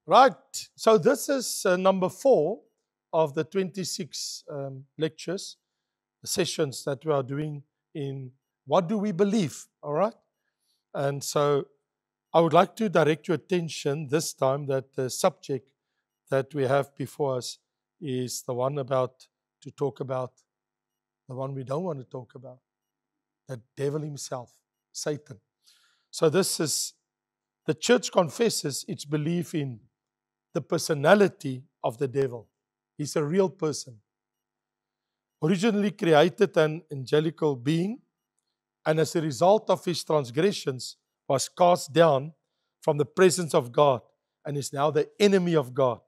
Right. So this is number 4 of the 26 lectures, sessions that we are doing in What Do We Believe? All right. And so I would like to direct your attention this time that the subject that we have before us is the one to talk about, the one we don't want to talk about, the devil himself, Satan. So this is, the church confesses its belief in the personality of the devil. He's a real person. Originally created an angelical being, and as a result of his transgressions, was cast down from the presence of God and is now the enemy of God,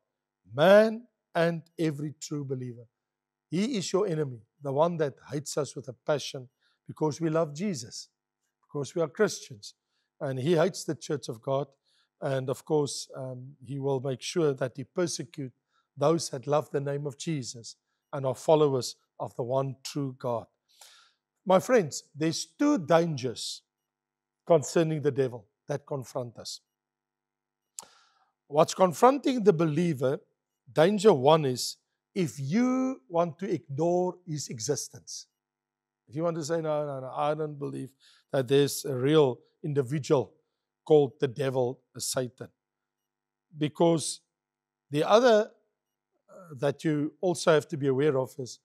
man and every true believer. He is your enemy, the one that hates us with a passion because we love Jesus, because we are Christians. And he hates the church of God. And of course, he will make sure that he persecute those that love the name of Jesus and are followers of the one true God. My friends, there's 2 dangers concerning the devil that confront us. What's confronting the believer, danger 1 is if you want to ignore his existence. If you want to say, no, I don't believe that there's a real individual called the devil, Satan. Because the other that you also have to be aware of is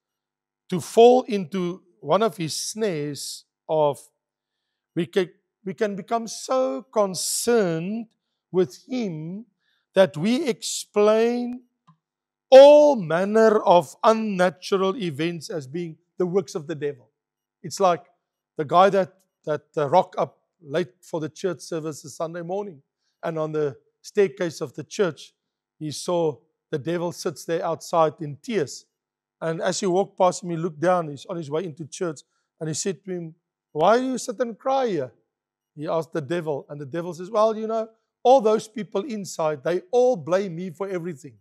to fall into one of his snares of we can become so concerned with him that we explain all manner of unnatural events as being the works of the devil. It's like the guy that rock up late for the church service the Sunday morning, and on the staircase of the church, he saw the devil sits there outside in tears. And as he walked past him, he looked down, he's on his way into church, and he said to him, "Why do you sit and cry here?" He asked the devil, and the devil says, "Well, all those people inside, they all blame me for everything."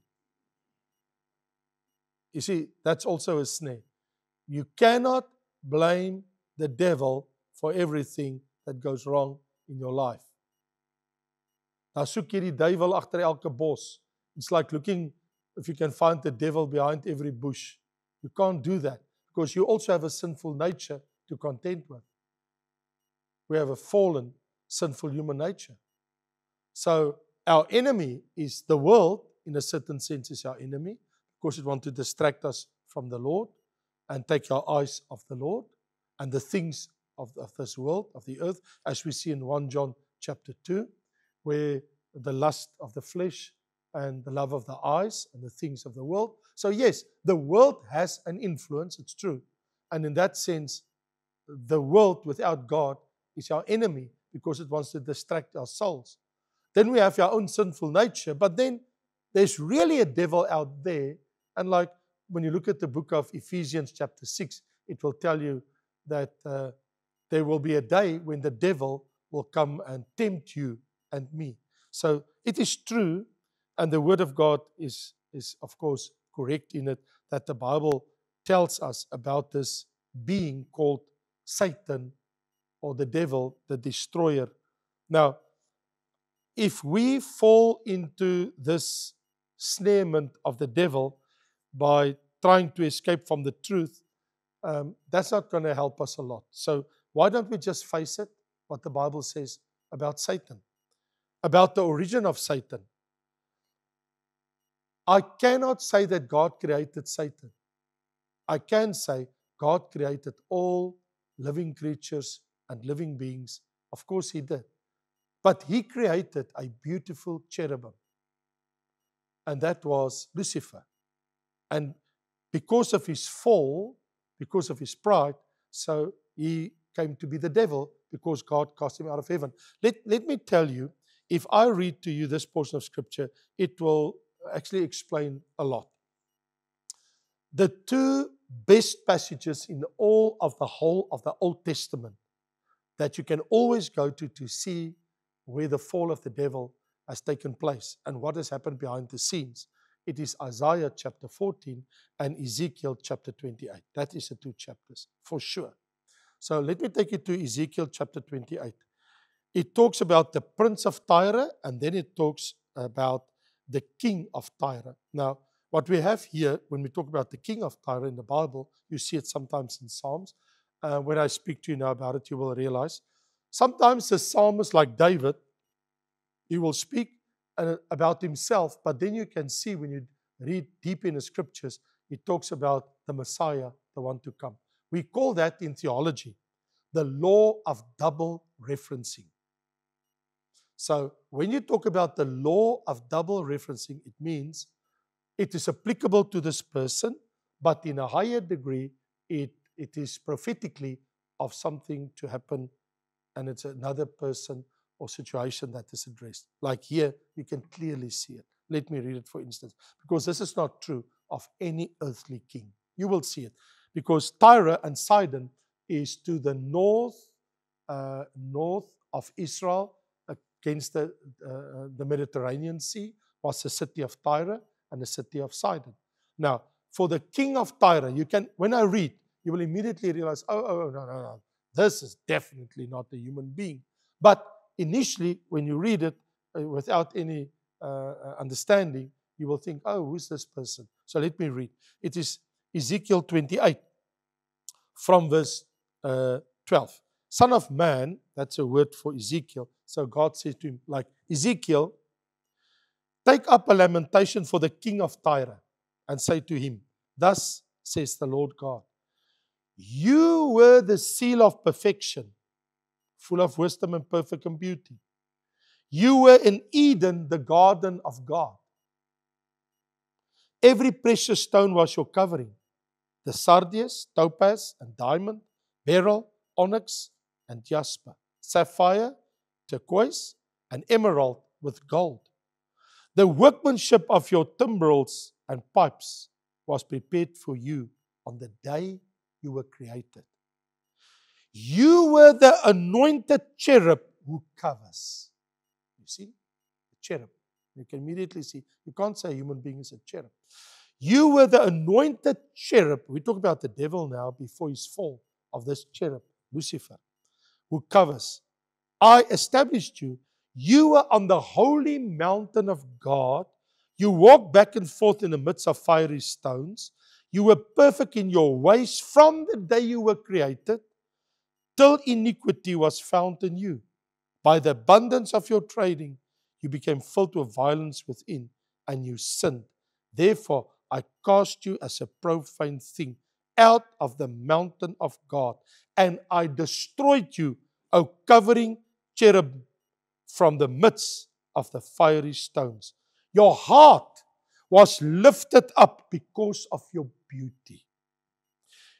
You see, that's also a snare. You cannot blame the devil for everything that goes wrong in your life. Nou soek jy die duiwel agter elke bos. It's like looking if you can find the devil behind every bush. You can't do that because you also have a sinful nature to contend with. We have a fallen, sinful human nature. So our enemy is the world, in a certain sense, is our enemy because it wants to distract us from the Lord and take our eyes off the Lord and the things of this world, of the earth, as we see in 1 John chapter 2, where the lust of the flesh and the love of the eyes and the things of the world. So yes, the world has an influence, it's true. And in that sense, the world without God is our enemy because it wants to distract our souls. Then we have our own sinful nature, but then there's really a devil out there. And like when you look at the book of Ephesians chapter 6, it will tell you that there will be a day when the devil will come and tempt you and me. So it is true, and the Word of God is of course correct in it, that the Bible tells us about this being called Satan or the devil, the destroyer. Now, if we fall into this snarement of the devil by trying to escape from the truth, that's not going to help us a lot. So why don't we just face it, what the Bible says about Satan, about the origin of Satan. I cannot say that God created Satan. I can say God created all living creatures and living beings. Of course He did. But He created a beautiful cherubim. And that was Lucifer. And because of his fall, because of his pride, so he came to be the devil because God cast him out of heaven. Let me tell you, if I read to you this portion of Scripture, it will actually explain a lot. The two best passages in all of the whole of the Old Testament that you can always go to see where the fall of the devil has taken place and what has happened behind the scenes. It is Isaiah chapter 14 and Ezekiel chapter 28. That is the two chapters, for sure. So let me take you to Ezekiel chapter 28. It talks about the prince of Tyre, and then it talks about the king of Tyre. Now, what we have here, when we talk about the king of Tyre in the Bible, you see it sometimes in Psalms. When I speak to you now about it, you will realize. Sometimes the psalmist, like David, he will speak about himself, but then you can see when you read deep in the scriptures, he talks about the Messiah, the one to come. We call that in theology the law of double referencing. So when you talk about the law of double referencing, it means it is applicable to this person, but in a higher degree, it is prophetically of something to happen, and it's another person or situation that is addressed. Like here, you can clearly see it. Let me read it, for instance, because this is not true of any earthly king. You will see it, because Tyre and Sidon is to the north of Israel, against the Mediterranean Sea, was the city of Tyre and the city of Sidon. Now, for the king of Tyre, when I read, you will immediately realize, no, this is definitely not a human being. But initially, when you read it without any understanding, you will think, oh, who's this person? So let me read. It is Ezekiel 28 from verse 12. Son of man, that's a word for Ezekiel. So God says to him, like, Ezekiel, take up a lamentation for the king of Tyre and say to him, thus says the Lord God, you were the seal of perfection, full of wisdom and perfect in beauty. You were in Eden, the garden of God. Every precious stone was your covering. The sardius, topaz, and diamond, beryl, onyx, and jasper, sapphire, turquoise, and emerald with gold. The workmanship of your timbrels and pipes was prepared for you on the day you were created. You were the anointed cherub who covers. You see? The cherub. You can immediately see. You can't say a human being is a cherub. You were the anointed cherub. We talk about the devil now before his fall of this cherub, Lucifer, who covers. I established you. You were on the holy mountain of God. You walked back and forth in the midst of fiery stones. You were perfect in your ways from the day you were created till iniquity was found in you. By the abundance of your trading, you became filled with violence within, and you sinned. Therefore, I cast you as a profane thing out of the mountain of God, and I destroyed you, O covering cherub, from the midst of the fiery stones. Your heart was lifted up because of your beauty.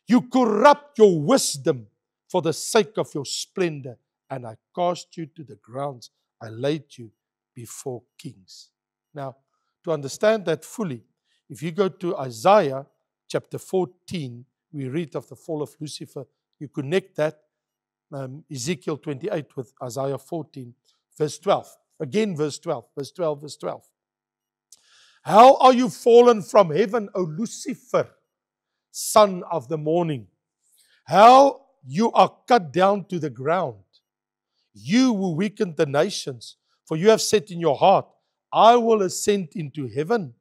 You corrupt your wisdom for the sake of your splendor, and I cast you to the grounds. I laid you before kings. Now, to understand that fully, if you go to Isaiah chapter 14, we read of the fall of Lucifer. You connect that, Ezekiel 28 with Isaiah 14, verse 12. Again, verse 12, verse 12, verse 12. How are you fallen from heaven, O Lucifer, son of the morning? How you are cut down to the ground, you who weakened the nations. For you have said in your heart, I will ascend into heaven.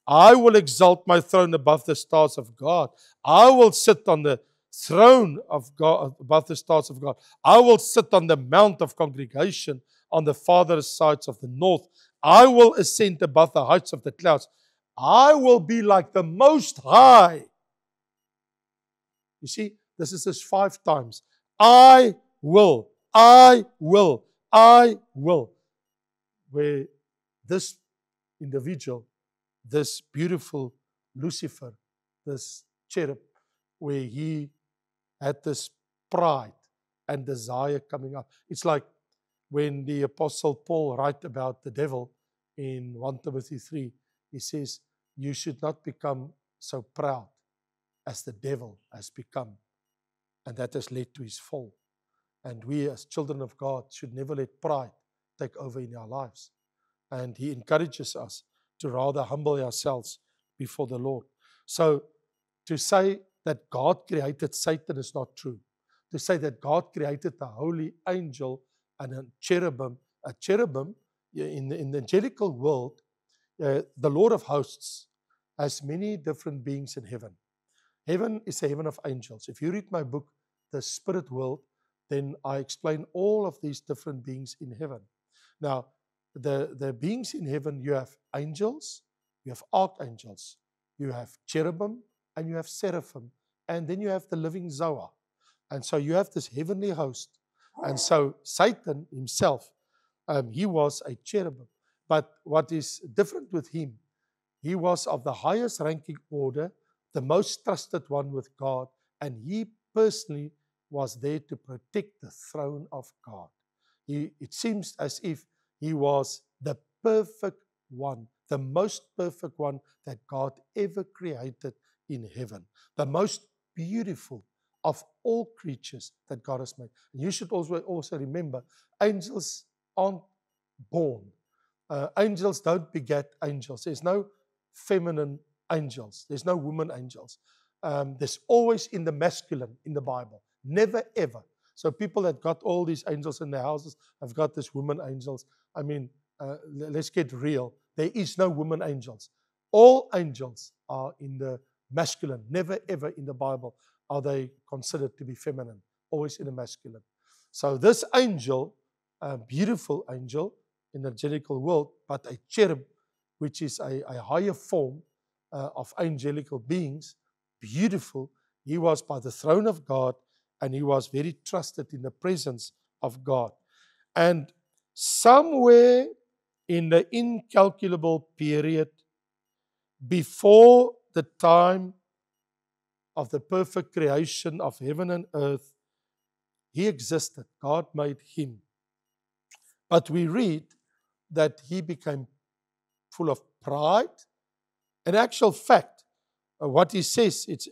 I will exalt my throne above the stars of God. I will sit on the throne of God, above the stars of God. I will sit on the mount of congregation on the farthest sides of the north. I will ascend above the heights of the clouds. I will be like the Most High. You see, this is just 5 times. I will, I will, I will. Where this individual, this beautiful Lucifer, this cherub, where he had this pride and desire coming up. It's like when the Apostle Paul writes about the devil in 1 Timothy 3, he says, you should not become so proud as the devil has become. And that has led to his fall. And we as children of God should never let pride take over in our lives. And he encourages us to rather humble ourselves before the Lord. So to say that God created Satan is not true. To say that God created a holy angel and a cherubim in the angelical world, the Lord of hosts has many different beings in heaven. Heaven is a heaven of angels. If you read my book, The Spirit World, then I explain all of these different beings in heaven. Now, the beings in heaven, you have angels, you have archangels, you have cherubim, and you have seraphim, and then you have the living Zoa. And so you have this heavenly host. And so Satan himself, he was a cherubim. But what is different with him, he was of the highest ranking order, the most trusted one with God, and he personally was there to protect the throne of God. It seems as if he was the perfect one, the most perfect one that God ever created in heaven, the most beautiful of all creatures that God has made. And you should also remember, angels aren't born. Angels don't beget angels. There's no feminine angels. There's no woman angels. There's always in the masculine in the Bible. Never ever. So people that got all these angels in their houses have got these woman angels. I mean, let's get real. There is no woman angels. All angels are in the masculine. Never ever in the Bible are they considered to be feminine. Always in the masculine. So this angel, a beautiful angel in the angelical world, but a cherub, which is a higher form of angelical beings, beautiful. He was by the throne of God, and he was very trusted in the presence of God. And somewhere in the incalculable period before the time of the perfect creation of heaven and earth, he existed. God made him. But we read that he became full of pride. In actual fact, what he says, it's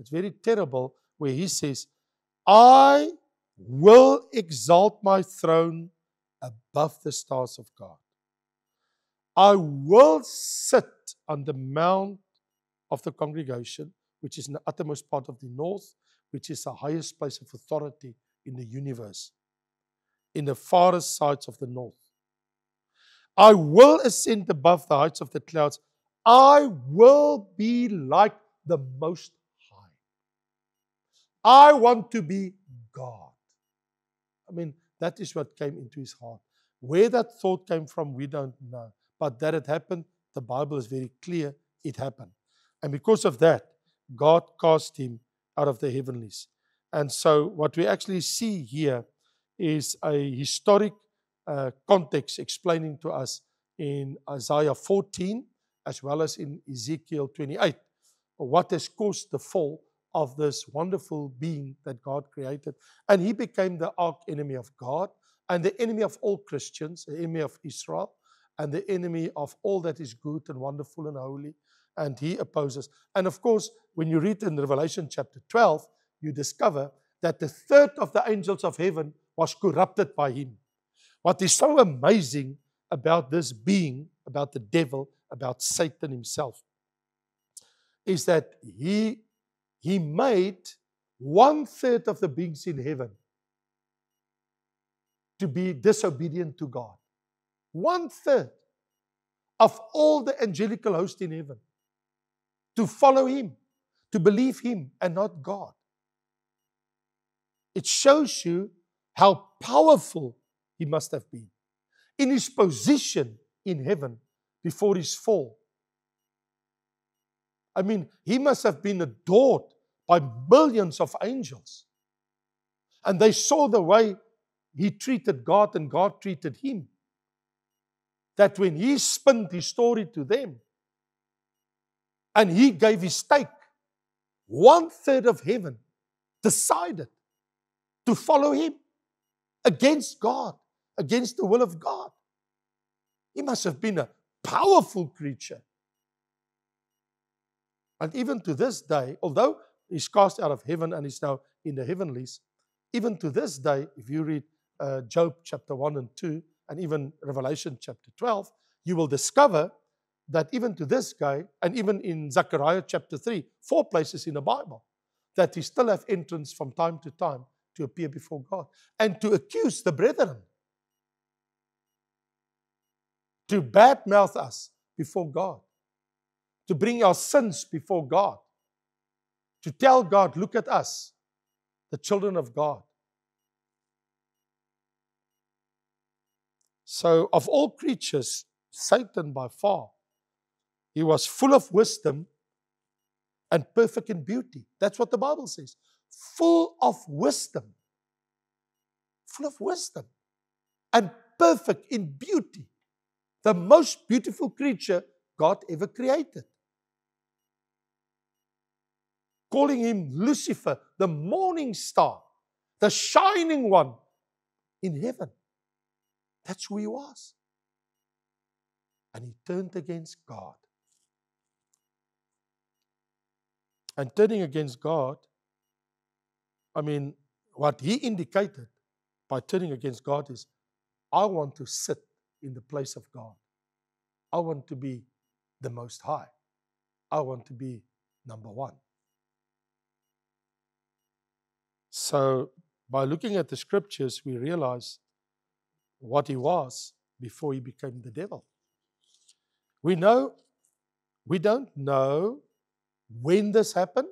very terrible, where he says, I will exalt my throne above the stars of God. I will sit on the mount of the congregation, which is in the uttermost part of the north, which is the highest place of authority in the universe, in the farthest sides of the north. I will ascend above the heights of the clouds. I will be like the Most High. I want to be God. I mean, that is what came into his heart. Where that thought came from, we don't know. But that it happened, the Bible is very clear, it happened. And because of that, God cast him out of the heavenlies. And so what we actually see here is a historic context explaining to us in Isaiah 14 as well as in Ezekiel 28 what has caused the fall of this wonderful being that God created. And he became the arch enemy of God and the enemy of all Christians, the enemy of Israel, and the enemy of all that is good and wonderful and holy. And he opposes. And of course, when you read in Revelation chapter 12, you discover that the third of the angels of heaven was corrupted by him. What is so amazing about this being, about the devil, about Satan himself, is that he made 1/3 of the beings in heaven to be disobedient to God. 1/3 of all the angelical host in heaven to follow him, to believe him and not God. It shows you how powerful he must have been in his position in heaven before his fall. I mean, he must have been adored by millions of angels. And they saw the way he treated God and God treated him. That when he spun his story to them and he gave his stake, 1/3 of heaven decided to follow him against God, against the will of God. He must have been a powerful creature. And even to this day, although he's cast out of heaven and is now in the heavenlies, even to this day, if you read Job chapter 1 and 2, and even Revelation chapter 12, you will discover that even to this guy, and even in Zechariah chapter 3, 4 places in the Bible, that he still have entrance from time to time to appear before God and to accuse the brethren, to badmouth us before God, to bring our sins before God, to tell God, look at us, the children of God. So of all creatures, Satan by far, he was full of wisdom and perfect in beauty. That's what the Bible says. Full of wisdom. Full of wisdom. And perfect in beauty. The most beautiful creature God ever created. Calling him Lucifer, the morning star, the shining one in heaven. That's who he was. And he turned against God. And turning against God, I mean, what he indicated by turning against God is, I want to sit in the place of God. I want to be the Most High. I want to be number one. So, by looking at the scriptures, we realize what he was before he became the devil. We don't know when this happened,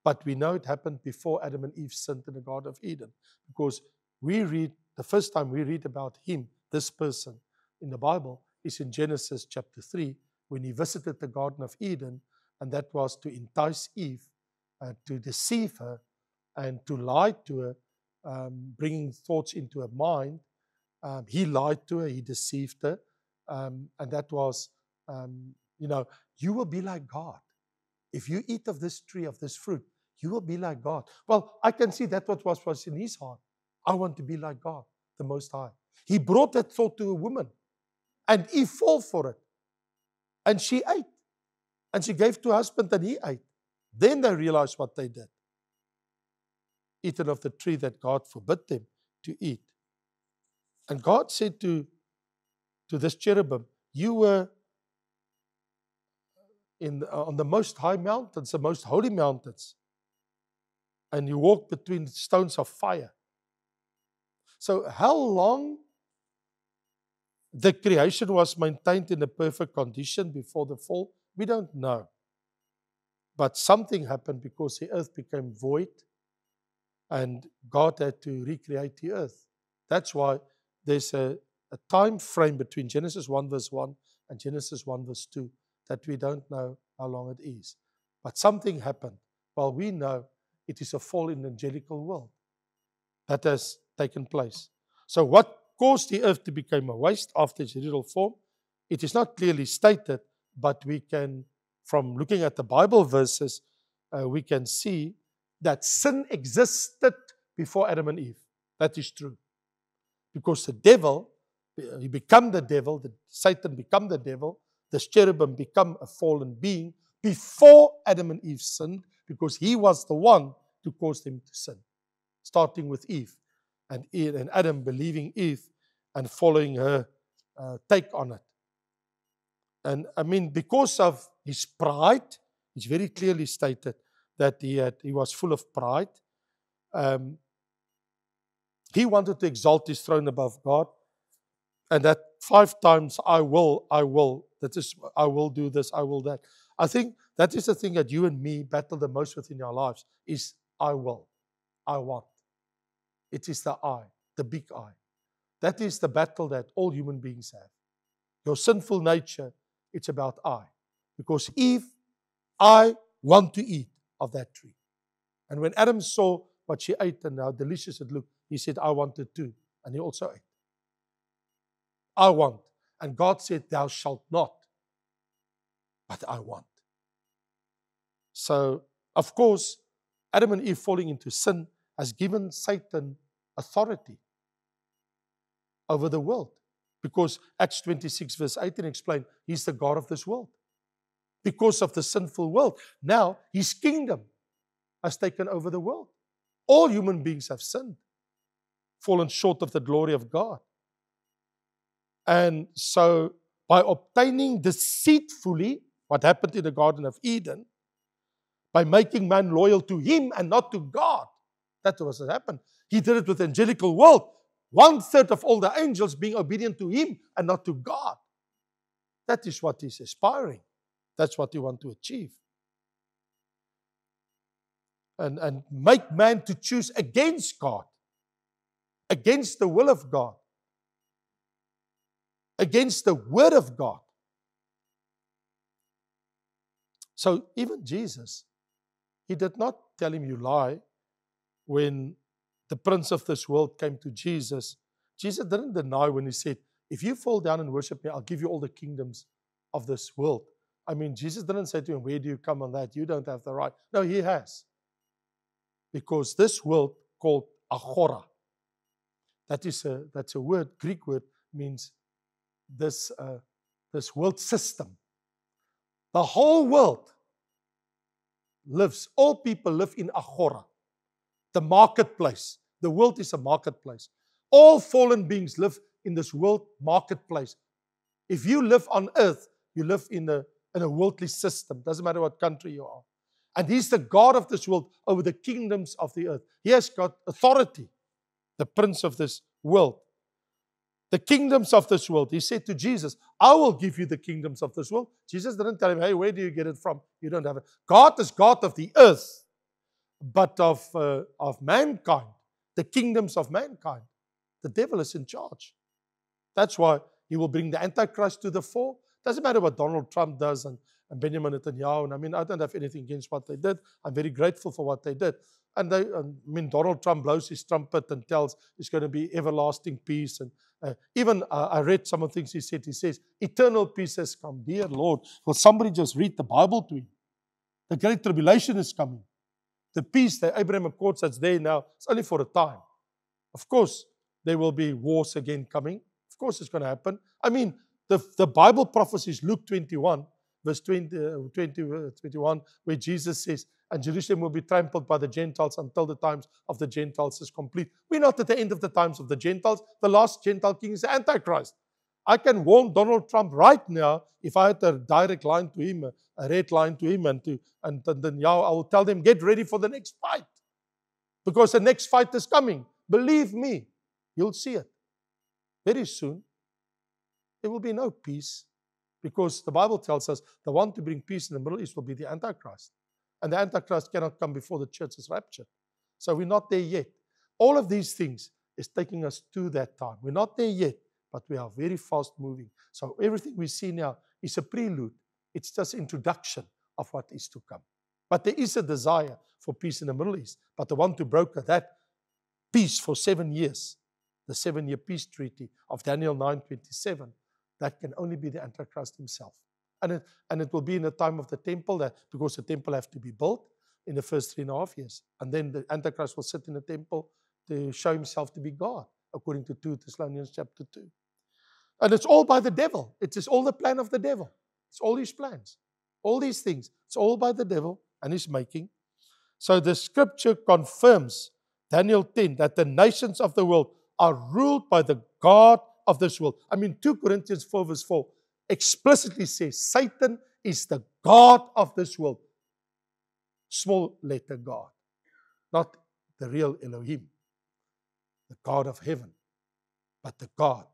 but we know it happened before Adam and Eve sinned in the Garden of Eden. Because the first time we read about him, this person in the Bible, is in Genesis chapter 3, when he visited the Garden of Eden, and that was to entice Eve, to deceive her, and to lie to her, bringing thoughts into her mind. He lied to her, he deceived her, and that was, you will be like God. If you eat of this tree, of this fruit, you will be like God. Well, I can see that what was in his heart. I want to be like God, the Most High. He brought that thought to a woman, and Eve fell for it. And she ate. And she gave to her husband, and he ate. Then they realized what they did. Eaten of the tree that God forbid them to eat. And God said to this cherubim, you were on the most high mountains, the most holy mountains, and you walked between stones of fire. So how long the creation was maintained in a perfect condition before the fall, we don't know. But something happened because the earth became void and God had to recreate the earth. That's why there's a time frame between Genesis 1 verse 1 and Genesis 1 verse 2 that we don't know how long it is. But something happened. Well, we know it is a fall in the angelical world that has taken place. So what caused the earth to become a waste after its original form? It is not clearly stated, but we can, from looking at the Bible verses, we can see that sin existed before Adam and Eve. That is true. Because the devil, he became the devil, Satan became the devil, the cherubim become a fallen being before Adam and Eve sinned, because he was the one to cause them to sin. Starting with Eve, and Adam believing Eve and following her take on it. And I mean, because of his pride, it's very clearly stated that he was full of pride. He wanted to exalt his throne above God. And that 5 times, I will, that is, I will do this, I will that. I think that is the thing that you and me battle the most with in our lives, is I will, I want. It is the I, the big I. That is the battle that all human beings have. Your sinful nature, it's about I. Because Eve, I want to eat of that tree. And when Adam saw what she ate and how delicious it looked, he said, I wanted too. And he also ate. I want. And God said, thou shalt not. But I want. So, of course, Adam and Eve falling into sin has given Satan authority over the world. Because Acts 26 verse 18 explains, he's the God of this world. Because of the sinful world. Now, his kingdom has taken over the world. All human beings have sinned, fallen short of the glory of God. And so, by obtaining deceitfully what happened in the Garden of Eden, by making man loyal to him and not to God, that was what happened. He did it with the angelical world. 1/3 of all the angels being obedient to him and not to God. That is what he's aspiring. That's what he wants to achieve. And make man to choose against God, against the will of God, against the word of God. So even Jesus, he did not tell him, you lie. When the prince of this world came to Jesus, Jesus didn't deny when he said, if you fall down and worship me, I'll give you all the kingdoms of this world. I mean, Jesus didn't say to him, where do you come on that? You don't have the right. No, he has. Because this world called agora, that's a word, Greek word, means this world system. The whole world lives, all people live in agora, the marketplace. The world is a marketplace. All fallen beings live in this world marketplace. If you live on earth, you live in a worldly system. Doesn't matter what country you are. And he's the God of this world over the kingdoms of the earth. He has got authority, the prince of this world. The kingdoms of this world. He said to Jesus, I will give you the kingdoms of this world. Jesus didn't tell him, hey, where do you get it from? You don't have it. God is God of the earth, but of mankind, the kingdoms of mankind. The devil is in charge. That's why he will bring the Antichrist to the fore. Doesn't matter what Donald Trump does and Benjamin Netanyahu. And I mean, I don't have anything against what they did. I'm very grateful for what they did. And Donald Trump blows his trumpet and tells it's going to be everlasting peace. And I read some of the things he said. He says, eternal peace has come. Dear Lord, will somebody just read the Bible to him? The great tribulation is coming. The peace that Abraham Accords that's there now, it's only for a time. Of course, there will be wars again coming. Of course, it's going to happen. I mean, the Bible prophecies, Luke 21, verse 21, where Jesus says, and Jerusalem will be trampled by the Gentiles until the times of the Gentiles is complete. We're not at the end of the times of the Gentiles. The last Gentile king is the Antichrist. I can warn Donald Trump right now, if I had a direct line to him, a red line to him, and then I will tell them, get ready for the next fight. Because the next fight is coming. Believe me, you'll see it. Very soon, there will be no peace. Because the Bible tells us the one to bring peace in the Middle East will be the Antichrist. And the Antichrist cannot come before the church is raptured. So we're not there yet. All of these things is taking us to that time. We're not there yet, but we are very fast moving. So everything we see now is a prelude. It's just introduction of what is to come. But there is a desire for peace in the Middle East. But the one to broker that peace for 7 years, the 7-year peace treaty of Daniel 9:27, that can only be the Antichrist himself. And it will be in the time of the temple, because the temple has to be built in the first 3.5 years. And then the Antichrist will sit in the temple to show himself to be God, according to 2 Thessalonians chapter 2. And it's all by the devil. It is all the plan of the devil. It's all his plans. All these things. It's all by the devil and his making. So the scripture confirms, Daniel 10, that the nations of the world are ruled by the God of this world. I mean, 2 Corinthians 4 verse 4 explicitly says Satan is the God of this world. Small letter God. Not the real Elohim, the God of heaven, but the God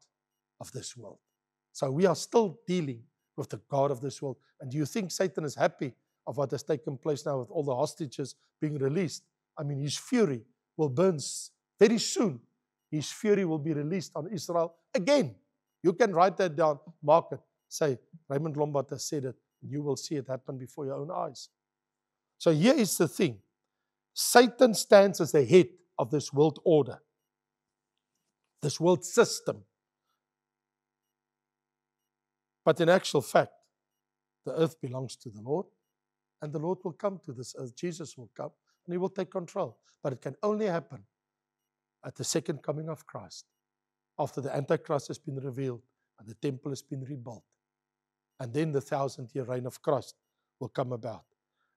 of this world. So we are still dealing with the God of this world. And do you think Satan is happy of what has taken place now with all the hostages being released? I mean, his fury will burn very soon. His fury will be released on Israel again. You can write that down, mark it, say, Raymond Lombard has said it, and you will see it happen before your own eyes. So here is the thing. Satan stands as the head of this world order, this world system. But in actual fact, the earth belongs to the Lord, and the Lord will come to this earth. Jesus will come, and he will take control. But it can only happen at the second coming of Christ, after the Antichrist has been revealed and the temple has been rebuilt. And then the 1,000-year reign of Christ will come about.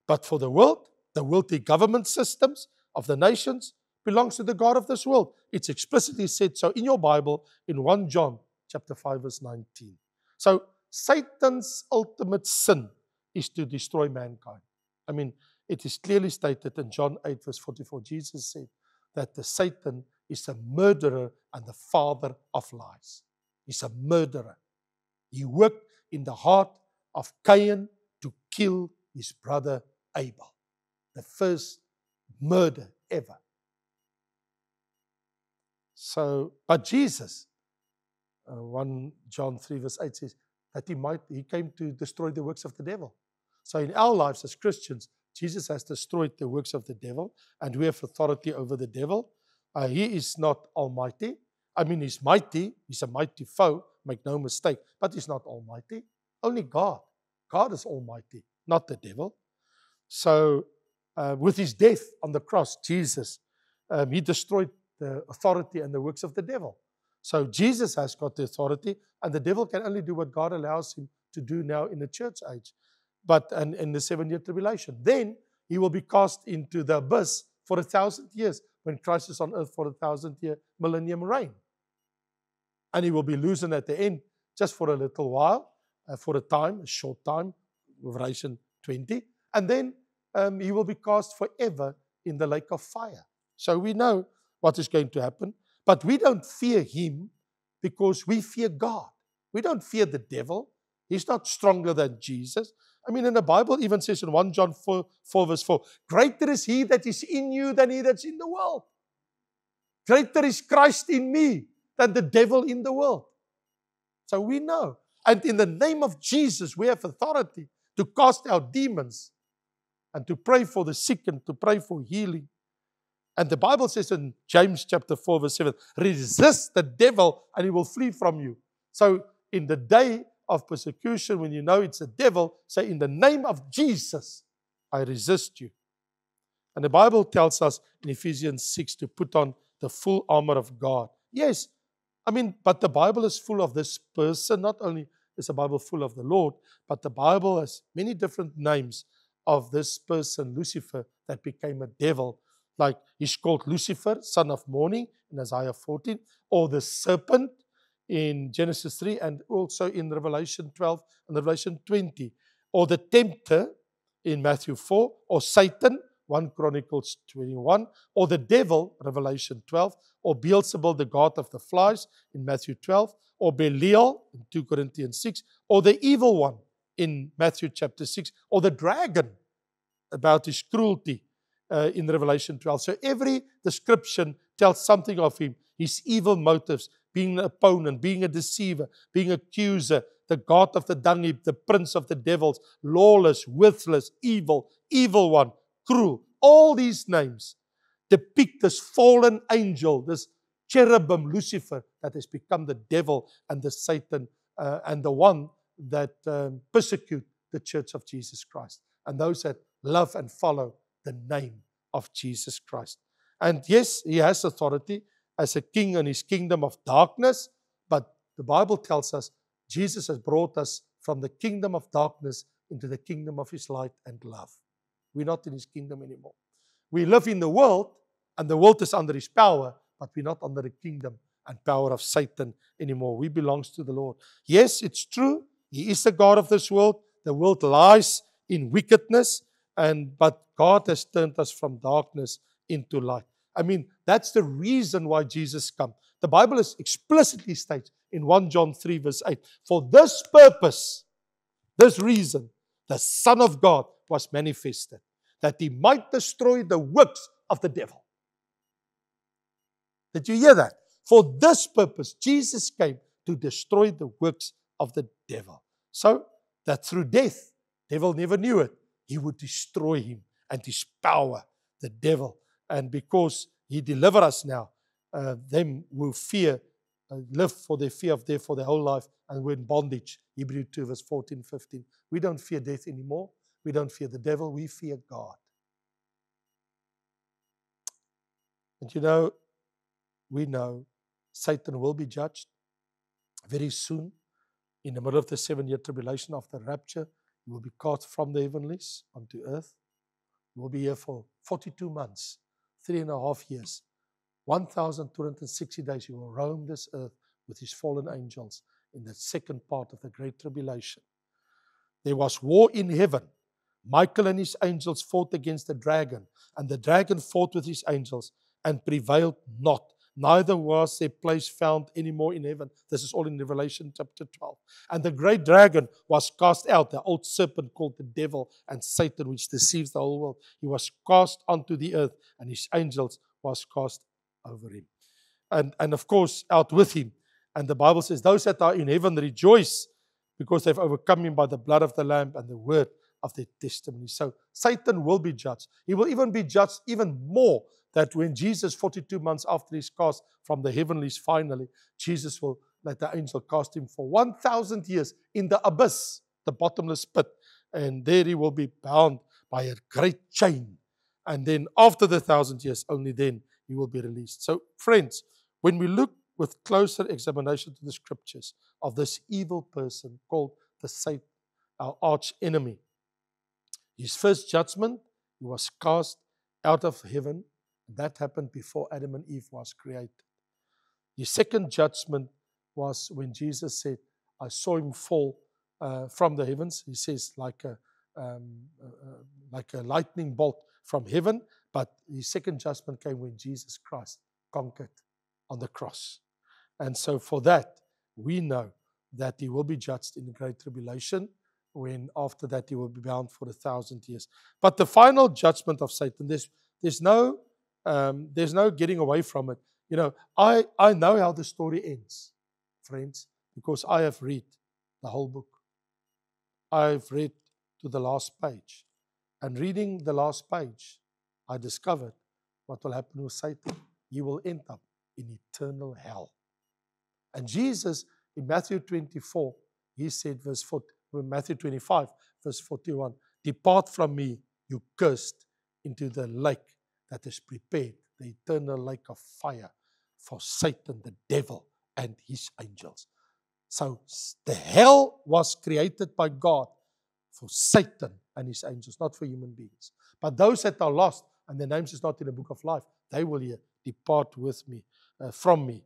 But for the worldly government systems of the nations belongs to the God of this world. It's explicitly said so in your Bible in 1 John chapter 5 verse 19. So Satan's ultimate sin is to destroy mankind. I mean, it is clearly stated in John 8 verse 44. Jesus said that the Satan is a murderer and the father of lies. He's a murderer. He worked in the heart of Cain to kill his brother Abel. The first murder ever. So, but Jesus, 1 John 3 verse 8 says, that he came to destroy the works of the devil. So in our lives as Christians, Jesus has destroyed the works of the devil, and we have authority over the devil. He is not almighty. I mean, he's mighty. He's a mighty foe, make no mistake, but he's not almighty. Only God. God is almighty, not the devil. So with his death on the cross, Jesus, he destroyed the authority and the works of the devil. So Jesus has got the authority, and the devil can only do what God allows him to do now in the church age, but in the 7-year tribulation. Then he will be cast into the abyss for 1,000 years when Christ is on earth for 1,000-year millennium reign. And he will be loosened at the end just for a little while, for a short time, Revelation 20. And then he will be cast forever in the lake of fire. So we know what is going to happen. But we don't fear him because we fear God. We don't fear the devil. He's not stronger than Jesus. I mean, in the Bible even says in 1 John 4 verse 4, greater is he that is in you than he that's in the world. Greater is Christ in me than the devil in the world. So we know. And in the name of Jesus, we have authority to cast out demons and to pray for the sick and to pray for healing. And the Bible says in James chapter 4 verse 7, resist the devil and he will flee from you. So in the day of persecution, when you know it's the devil, say, in the name of Jesus, I resist you. And the Bible tells us in Ephesians 6 to put on the full armor of God. Yes, I mean, but the Bible is full of this person. Not only is the Bible full of the Lord, but the Bible has many different names of this person, Lucifer, that became a devil. Like he's called Lucifer, son of morning, in Isaiah 14, or the serpent in Genesis 3, and also in Revelation 12 and Revelation 20, or the tempter in Matthew 4, or Satan, 1 Chronicles 21, or the devil, Revelation 12, or Beelzebul, the god of the flies, in Matthew 12, or Belial, in 2 Corinthians 6, or the evil one, in Matthew chapter 6, or the dragon, about his cruelty, in Revelation 12. So every description tells something of him, his evil motives, being an opponent, being a deceiver, being an accuser, the god of the dung heap, the prince of the devils, lawless, worthless, evil, evil one, cruel. All these names depict this fallen angel, this cherubim, Lucifer, that has become the devil and the Satan and the one that persecute the church of Jesus Christ and those that love and follow the name of Jesus Christ. And yes, he has authority as a king in his kingdom of darkness, but the Bible tells us Jesus has brought us from the kingdom of darkness into the kingdom of his light and love. We're not in his kingdom anymore. We live in the world, and the world is under his power, but we're not under the kingdom and power of Satan anymore. We belong to the Lord. Yes, it's true. He is the God of this world. The world lies in wickedness, but God has turned us from darkness into light. I mean, that's the reason why Jesus came. The Bible is explicitly states in 1 John 3 verse 8, for this purpose, this reason, the Son of God was manifested, that he might destroy the works of the devil. Did you hear that? For this purpose, Jesus came to destroy the works of the devil. So that through death, the devil never knew it, he would destroy him and his power, the devil. And because he delivered us now, them who fear, live for their fear of death for their whole life, and we're in bondage. Hebrews 2 verse 14, 15. We don't fear death anymore. We don't fear the devil. We fear God. And you know, we know Satan will be judged very soon. In the middle of the 7-year tribulation after rapture, he will be caught from the heavenlies onto earth. He will be here for 42 months, 3.5 years. 1,260 days he will roam this earth with his fallen angels in the second part of the Great Tribulation. There was war in heaven. Michael and his angels fought against the dragon, and the dragon fought with his angels and prevailed not, neither was their place found anymore in heaven. This is all in Revelation chapter 12. And the great dragon was cast out, the old serpent called the devil and Satan, which deceives the whole world. He was cast onto the earth, and his angels was cast over him. And of course, out with him. And the Bible says, those that are in heaven rejoice because they've overcome him by the blood of the Lamb and the word of their testimony. So Satan will be judged. He will even be judged even more, that when Jesus, 42 months after he's cast from the heavenlies finally, Jesus will let the angel cast him for 1,000 years in the abyss, the bottomless pit. And there he will be bound by a great chain. And then after the 1,000 years, only then he will be released. So friends, when we look with closer examination to the scriptures of this evil person called the Satan, our arch enemy, his first judgment, he was cast out of heaven. That happened before Adam and Eve was created. His second judgment was when Jesus said, I saw him fall from the heavens. He says like a lightning bolt from heaven. But his second judgment came when Jesus Christ conquered on the cross. And so for that, we know that he will be judged in the Great Tribulation, when after that he will be bound for 1,000 years. But the final judgment of Satan, there's no getting away from it. You know, I know how the story ends, friends, because I have read the whole book. I've read to the last page. And reading the last page, I discovered what will happen with Satan. He will end up in eternal hell. And Jesus, in Matthew 24, he said, Matthew 25, verse 41, depart from me, you cursed, into the lake that is prepared, the eternal lake of fire for Satan, the devil, and his angels. So the hell was created by God for Satan and his angels, not for human beings. But those that are lost, and their names is not in the book of life, they will here depart with me, from me.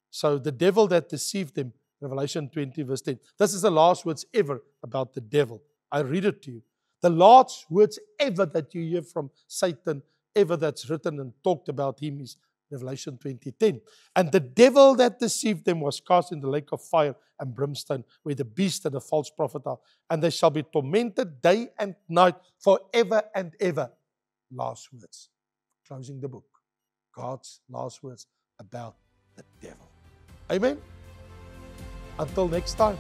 So the devil that deceived them, Revelation 20 verse 10. This is the last words ever about the devil. I read it to you. The last words ever that you hear from Satan, ever that's written and talked about him, is Revelation 20:10. And the devil that deceived them was cast in the lake of fire and brimstone, where the beast and the false prophet are. And they shall be tormented day and night forever and ever. Last words. Closing the book. God's last words about the devil. Amen. Until next time.